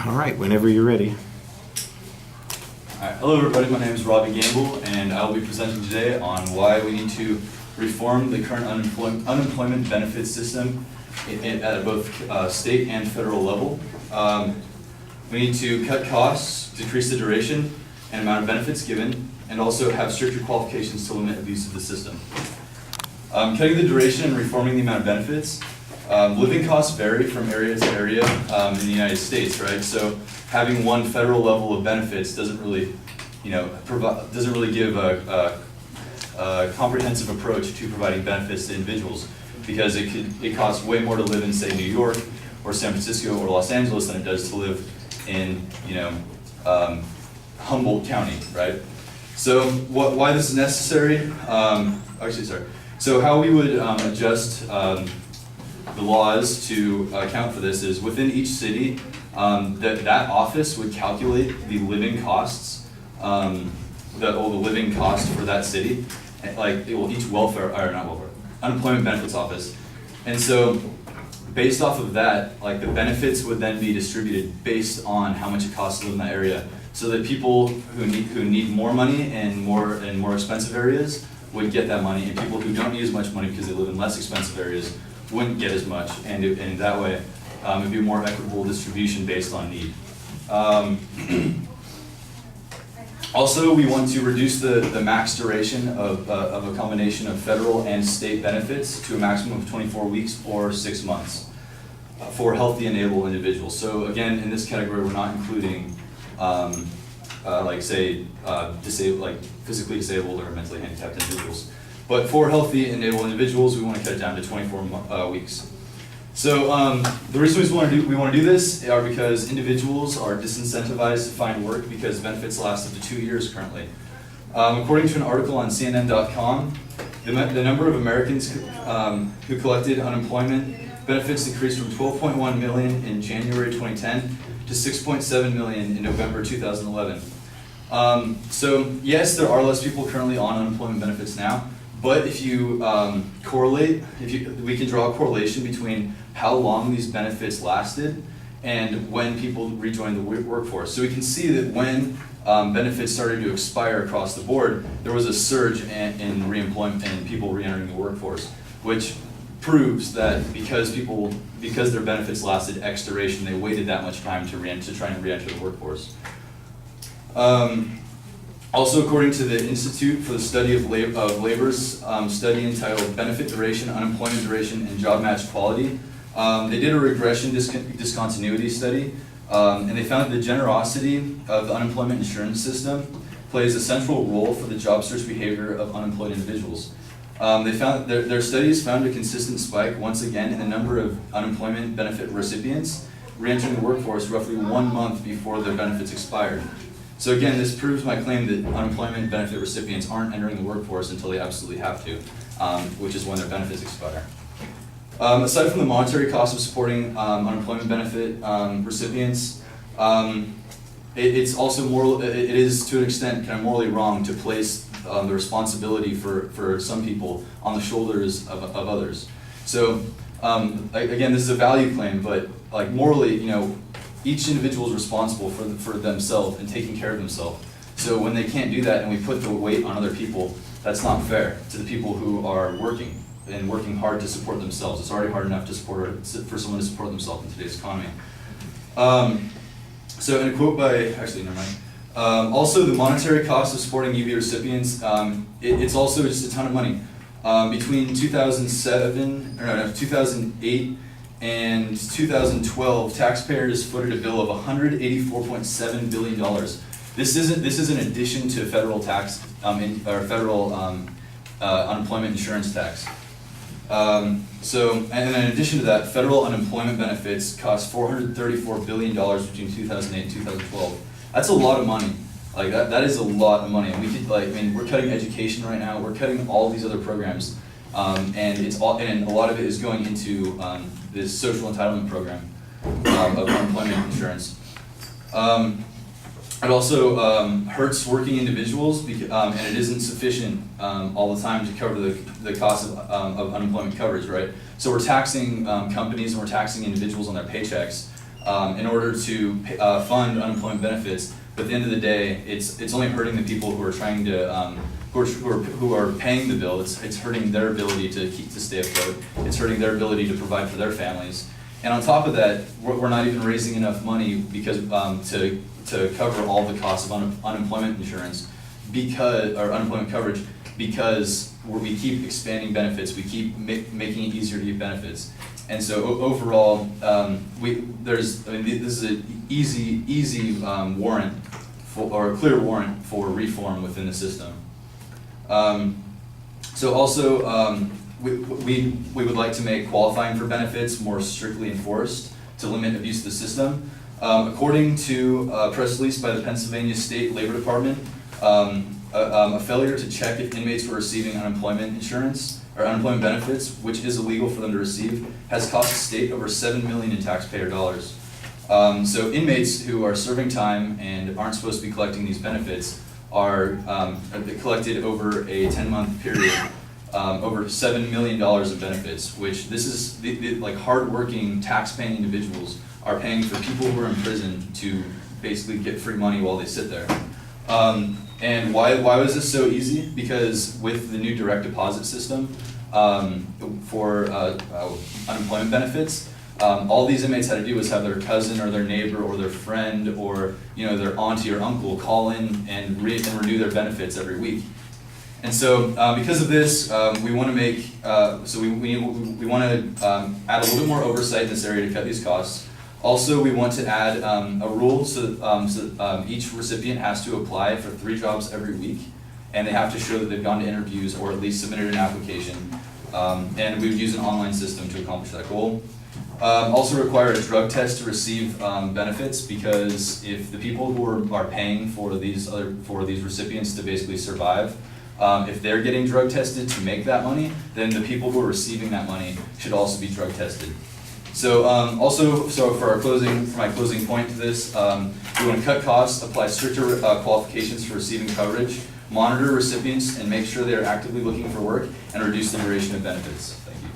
All right, whenever you're ready. Alright, hello everybody, my name is Robbie Gamble, and I will be presenting today on why we need to reform the current unemployment benefits system at both state and federal level. We need to cut costs, decrease the duration and amount of benefits given, and also have stricter qualifications to limit abuse of the system. Cutting the duration and reforming the amount of benefits. Living costs vary from area to area in the United States, right? So having one federal level of benefits doesn't really, doesn't really give a comprehensive approach to providing benefits to individuals, because it costs way more to live in, say, New York or San Francisco or Los Angeles than it does to live in, Humboldt County, right? So why this is necessary? So how we would adjust the laws to account for this is within each city, that office would calculate the living costs, the living cost for that city, like each unemployment benefits office. And so based off of that, like the benefits would then be distributed based on how much it costs to live in that area, so that people who need more money and more expensive areas would get that money, and people who don't need as much money because they live in less expensive areas wouldn't get as much, and that way it'd be a more equitable distribution based on need. Also, we want to reduce the max duration of a combination of federal and state benefits to a maximum of 24 weeks or 6 months for healthy and able individuals. So again, in this category, we're not including physically disabled or mentally handicapped individuals. But for healthy and able individuals, we want to cut it down to 24 weeks. So the reasons we want to do this are because individuals are disincentivized to find work because benefits last up to 2 years currently. According to an article on CNN.com, the number of Americans who collected unemployment benefits increased from 12.1 million in January 2010 to 6.7 million in November 2011. So yes, there are less people currently on unemployment benefits now. But if you correlate, we can draw a correlation between how long these benefits lasted and when people rejoined the workforce. So we can see that when benefits started to expire across the board, there was a surge in reemployment and people re-entering the workforce, which proves that because their benefits lasted X duration, they waited that much time to try and re-enter the workforce. Also, according to the Institute for the Study of Labor's study entitled Benefit Duration, Unemployment Duration, and Job Match Quality, they did a regression discontinuity study, and they found that the generosity of the unemployment insurance system plays a central role for the job search behavior of unemployed individuals. They found their studies found a consistent spike once again in the number of unemployment benefit recipients re-entering the workforce roughly 1 month before their benefits expired. So again, this proves my claim that unemployment benefit recipients aren't entering the workforce until they absolutely have to, which is when their benefits expire. Aside from the monetary cost of supporting unemployment benefit recipients, it's also it is to an extent kind of morally wrong to place the responsibility for some people on the shoulders of others. So again, this is a value claim, but like morally, each individual is responsible for themselves and taking care of themselves. So when they can't do that and we put the weight on other people, that's not fair to the people who are working and working hard to support themselves. It's already hard enough for someone to support themselves in today's economy. So in a quote by, also the monetary cost of supporting UB recipients, it's also just a ton of money. Between 2008 and 2012, taxpayers footed a bill of $184.7 billion. This is in addition to federal tax federal unemployment insurance tax. And in addition to that, federal unemployment benefits cost $434 billion between 2008 and 2012. That's a lot of money. Like that is a lot of money, and we could we're cutting education right now. We're cutting all these other programs, and a lot of it is going into this social entitlement program of unemployment insurance. It also hurts working individuals, and it isn't sufficient all the time to cover the cost of unemployment coverage, right? So we're taxing companies and we're taxing individuals on their paychecks in order to fund unemployment benefits. But at the end of the day, it's only hurting the people who are trying to who are paying the bill. It's hurting their ability to stay afloat. It's hurting their ability to provide for their families. And on top of that, we're not even raising enough money because to cover all the costs of unemployment insurance or unemployment coverage, because we keep expanding benefits. We keep making it easier to get benefits. And so overall, this is an easy warrant or a clear warrant for reform within the system. So also, we would like to make qualifying for benefits more strictly enforced to limit abuse of the system. According to a press release by the Pennsylvania State Labor Department, a failure to check if inmates were receiving unemployment insurance or unemployment benefits, which is illegal for them to receive, has cost the state over $7 million in taxpayer dollars. So inmates who are serving time and aren't supposed to be collecting these benefits are collected over a 10-month period, over $7 million of benefits, which this is like hard-working, tax-paying individuals are paying for people who are in prison to basically get free money while they sit there. And why was this so easy? Because with the new direct deposit system for unemployment benefits, all these inmates had to do was have their cousin or their neighbor or their friend or their auntie or uncle call in and renew their benefits every week. And so because of this, we want to make we want to add a little bit more oversight in this area to cut these costs. Also, we want to add a rule so each recipient has to apply for 3 jobs every week, and they have to show that they've gone to interviews or at least submitted an application. And we would use an online system to accomplish that goal. Also require a drug test to receive benefits, because if the people who are paying for these recipients to basically survive, if they're getting drug tested to make that money, then the people who are receiving that money should also be drug tested. So for my closing point to this, we want to cut costs, apply stricter qualifications for receiving coverage, monitor recipients, and make sure they are actively looking for work, and reduce the duration of benefits. Thank you.